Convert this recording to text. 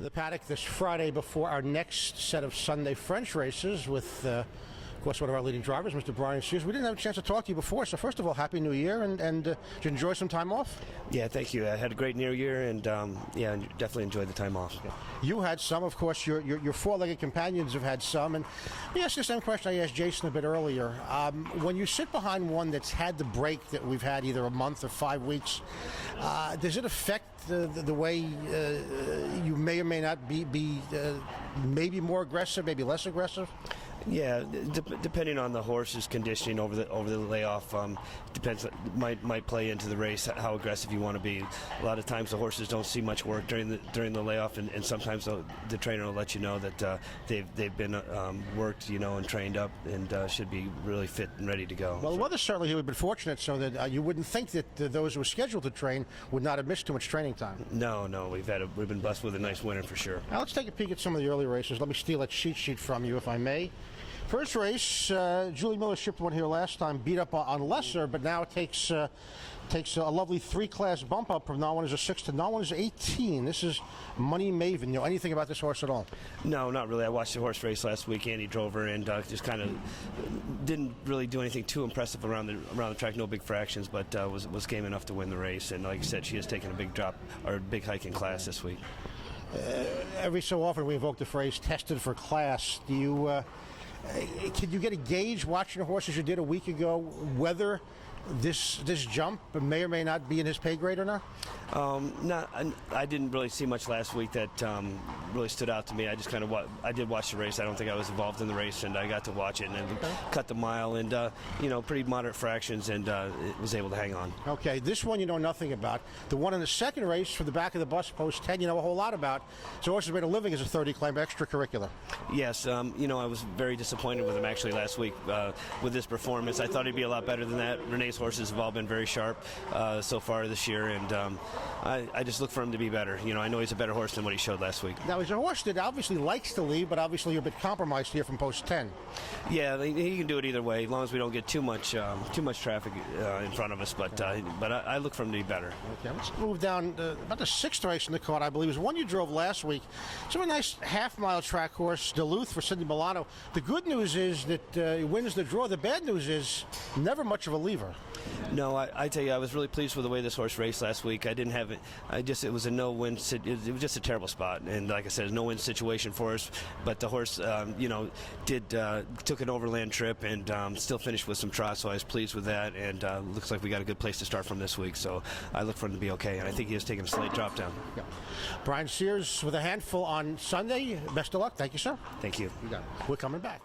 the paddock this Friday before our next set of Sunday French races with, of course, one of our leading drivers, Mr. Brian Sears. We didn't have a chance to talk to you before, so first of all, Happy New Year, and did you enjoy some time off? Yeah, thank you. I had a great New Year, and yeah, definitely enjoyed the time off. You had some, of course. Your four-legged companions have had some, and let me ask you the same question I asked Jason a bit earlier. When you sit behind one that's had the break that we've had, either a month or 5 weeks, does it affect the way you may or may not be maybe more aggressive, maybe less aggressive? Yeah, depending on the horse's conditioning over the layoff, depends. Might play into the race how aggressive you want to be. A lot of times the horses don't see much work during the layoff, and sometimes the trainer will let you know that they've been worked, and trained up, and should be really fit and ready to go. Well, the weather certainly here would have been fortunate, so that you wouldn't think that those who were scheduled to train would not have missed too much training time. No, we've been blessed with a nice winter for sure. Now let's take a peek at some of the early races. Let me steal that cheat sheet from you, if I may. First race, Julie Miller shipped one here last time, beat up on Lesser, but now takes a lovely 3-class bump up from non winners of 6 to non winners of 18. This is Money Maven. You know anything about this horse at all? No, not really. I watched the horse race last week. Andy drove her, and just kind of didn't really do anything too impressive around the track. No big fractions, but was game enough to win the race. And like I said, she has taken a big drop or a big hike in class this week. Every so often we invoke the phrase "tested for class." Do you? Can you get a gauge watching the horse as you did a week ago whether this jump may or may not be in his pay grade or not? I didn't really see much last week that really stood out to me. I just kind of I did watch the race. I don't think I was involved in the race, and I got to watch it and cut the mile, and pretty moderate fractions, and was able to hang on. Okay, this one you know nothing about. The one in the second race for the back of the bus, post 10, you know a whole lot about. So horse has made a living as a 30 climb extracurricular. Yes, I was very disappointed with him actually last week with this performance. I thought he'd be a lot better than that. Renee's horses have all been very sharp so far this year, and I just look for him to be better. I know he's a better horse than what he showed last week. Now, he's a horse that obviously likes to lead, but obviously you're a bit compromised here from post 10. Yeah, he can do it either way, as long as we don't get too much traffic in front of us. But I look for him to be better. Okay, let's move down about the 6th race in the card, I believe. It was one you drove last week. It's a nice half-mile track horse, Duluth, for Cindy Milano. The good news is that he wins the draw. The bad news is never much of a lever. No, I tell you, I was really pleased with the way this horse raced last week. I didn't have it. It was a no-win. It was just a terrible spot, and like I said, a no-win situation for us. But the horse, took an overland trip and still finished with some trots. So I was pleased with that, and looks like we got a good place to start from this week. So I look for him to be okay, and I think he has taken a slight drop down. Yeah. Brian Sears with a handful on Sunday. Best of luck. Thank you, sir. Thank you. You got it. We're coming back.